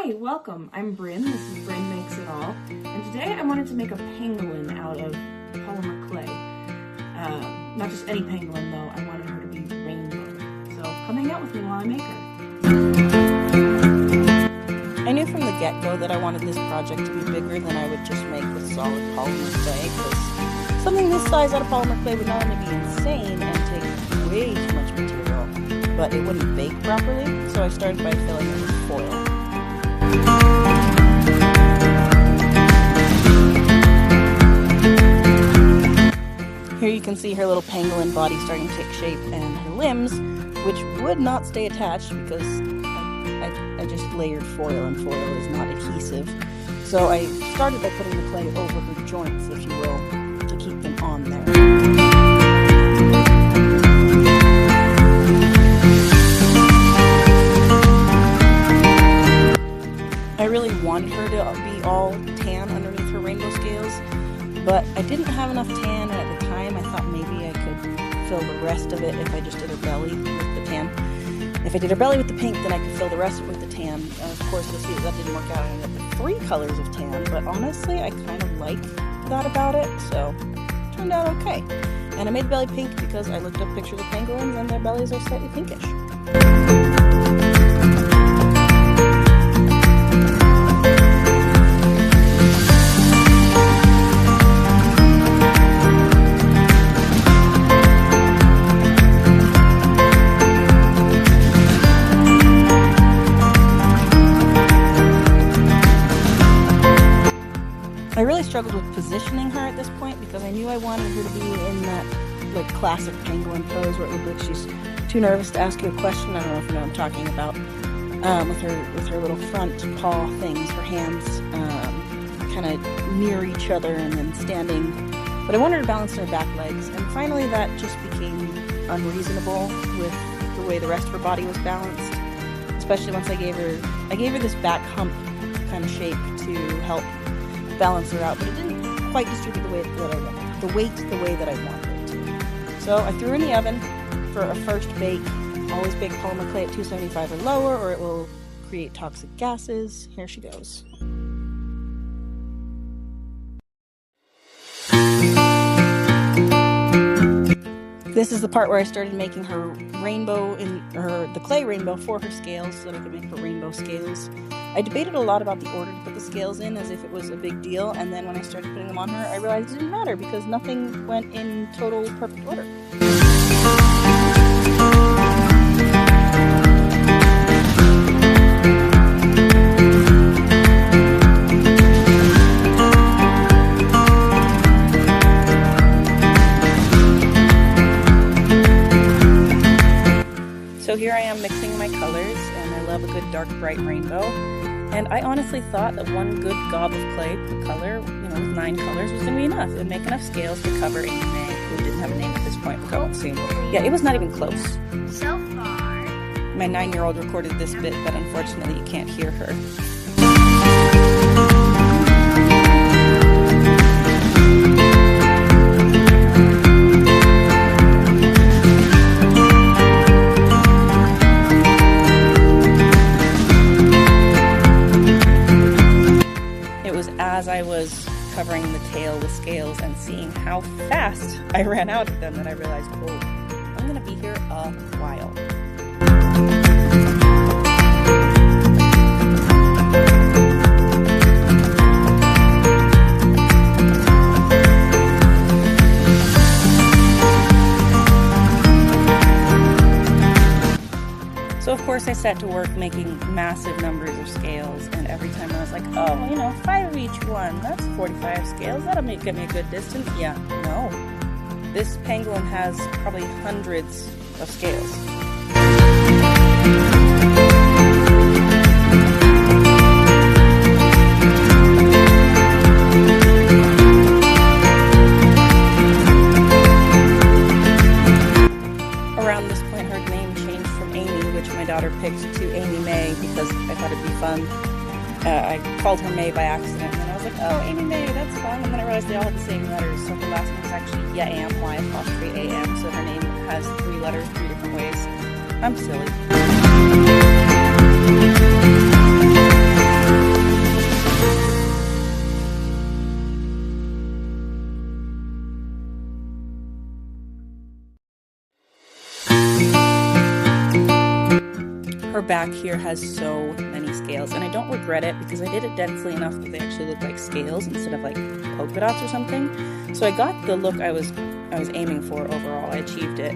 Hi, welcome. I'm Bryn. This is Bryn Makes It All. And today I wanted to make a pangolin out of polymer clay. Not just any pangolin though, I wanted her to be rainbow. So come hang out with me while I make her. I knew from the get-go that I wanted this project to be bigger than I would just make with solid polymer clay, because something this size out of polymer clay would not only be insane and take way too much material, but it wouldn't bake properly, so I started by filling it with foil. Here you can see her little pangolin body starting to take shape and her limbs, which would not stay attached because I just layered foil, and foil is not adhesive. So I started by putting the clay over her joints, if you will, to keep them on there. I really wanted her to be all tan underneath her rainbow scales, but I didn't have enough tan, and at the time I thought maybe I could fill the rest of it if I just did her belly with the tan. If I did her belly with the pink, then I could fill the rest with the tan. Of course, you'll see that didn't work out. I ended up with 3 colors of tan, but honestly, I kind of like that about it, so it turned out okay. And I made the belly pink because I looked up pictures of pangolins and their bellies are slightly pinkish. I really struggled with positioning her at this point because I knew I wanted her to be in that like classic pangolin pose where it looked like she's too nervous to ask you a question. I don't know if you know what I'm talking about. With her little front paw things, her hands kind of near each other and then standing. But I wanted her to balance her back legs, and finally that just became unreasonable with the way the rest of her body was balanced. Especially once I gave her this back hump kind of shape to help balance her out, but it didn't quite distribute the weight that I wanted. The way that I wanted it to. So I threw her in the oven for a first bake. Always bake polymer clay at 275 or lower, or it will create toxic gases. Here she goes. This is the part where I started making her rainbow the clay rainbow for her scales so that I could make her rainbow scales. I debated a lot about the order to put the scales in as if it was a big deal, and then when I started putting them on her, I realized it didn't matter because nothing went in total perfect order. So here I am mixing my colors, and I love a good dark bright rainbow. And I honestly thought that one good gob of clay per color, with 9 colors, was going to be enough. It would make enough scales to cover AmyMay, who didn't have a name at this point, which I won't see. Yeah, it was not even close. So far. My 9-year-old recorded this bit, but unfortunately you can't hear her. As I was covering the tail with scales and seeing how fast I ran out of them, that I realized, oh, I'm going to be here a while. So of course I set to work making massive numbers of scales, and every time I was like, oh, 5 of each one, that's 45 scales, that'll get me a good distance. Yeah, no. This pangolin has probably hundreds of scales. Around this point, her name changed from Amy, which my daughter picked, to AmyMay because I thought it'd be fun. I called her May by accident, and then I was like, oh, AmyMay, that's fun. And then I realized they all had the same letters, so her last name was actually Yam, Y''A''M, so her name has 3 letters 3 different ways. I'm silly. back here has so many scales, and I don't regret it because I did it densely enough that they actually look like scales instead of like polka dots or something. So I got the look I was aiming for overall. I achieved it,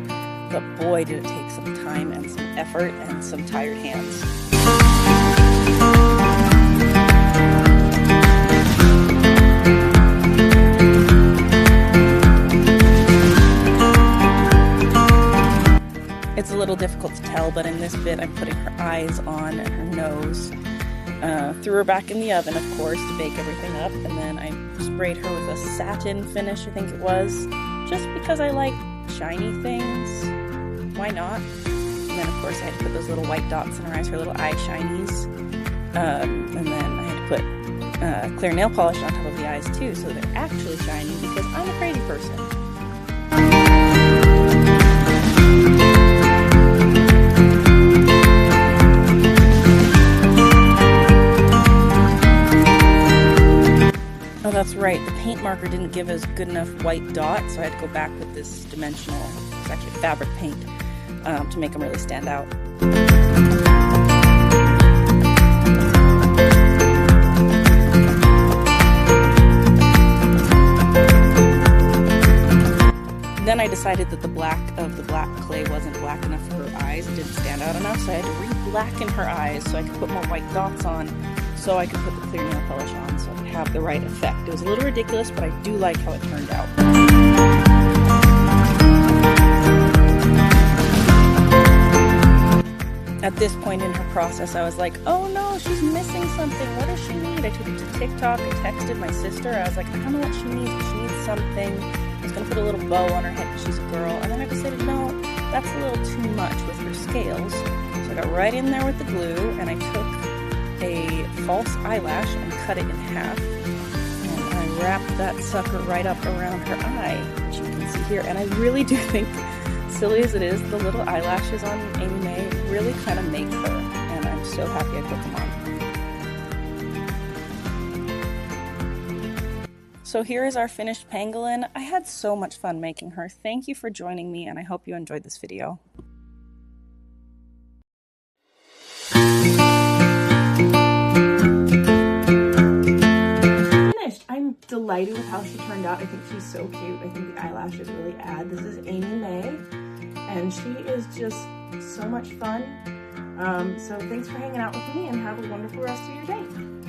but boy did it take some time and some effort and some tired hands. It's a little difficult to tell, but in this bit I'm putting her eyes on and her nose. Threw her back in the oven, of course, to bake everything up, and then I sprayed her with a satin finish, I think it was, just because I like shiny things. Why not? And then, of course, I had to put those little white dots in her eyes, her little eye shinies. And then I had to put clear nail polish on top of the eyes, too, so they're actually shiny because I'm a crazy person. Oh, that's right, the paint marker didn't give us good enough white dot, so I had to go back with this dimensional, it's actually fabric paint, to make them really stand out. Then I decided that the black of the black clay wasn't black enough for her eyes, it didn't stand out enough, so I had to re-blacken her eyes so I could put more white dots on, so I could put the clear nail polish on so I could have the right effect. It was a little ridiculous, but I do like how it turned out. At this point in her process, I was like, oh no, she's missing something. What does she need? I took it to TikTok. I texted my sister. I was like, I don't know what she needs, but she needs something. I was going to put a little bow on her head because she's a girl. And then I decided, no, that's a little too much with her scales. So I got right in there with the glue, and I took a false eyelash and cut it in half, and I wrapped that sucker right up around her eye, which you can see here. And I really do think, silly as it is, the little eyelashes on AmyMay really kind of make her, and I'm so happy I put them on. So here is our finished pangolin. I had so much fun making her. Thank you for joining me, and I hope you enjoyed this video. I'm delighted with how she turned out. I think she's so cute. I think the eyelashes really add. This is AmyMay, and she is just so much fun. So thanks for hanging out with me, and have a wonderful rest of your day.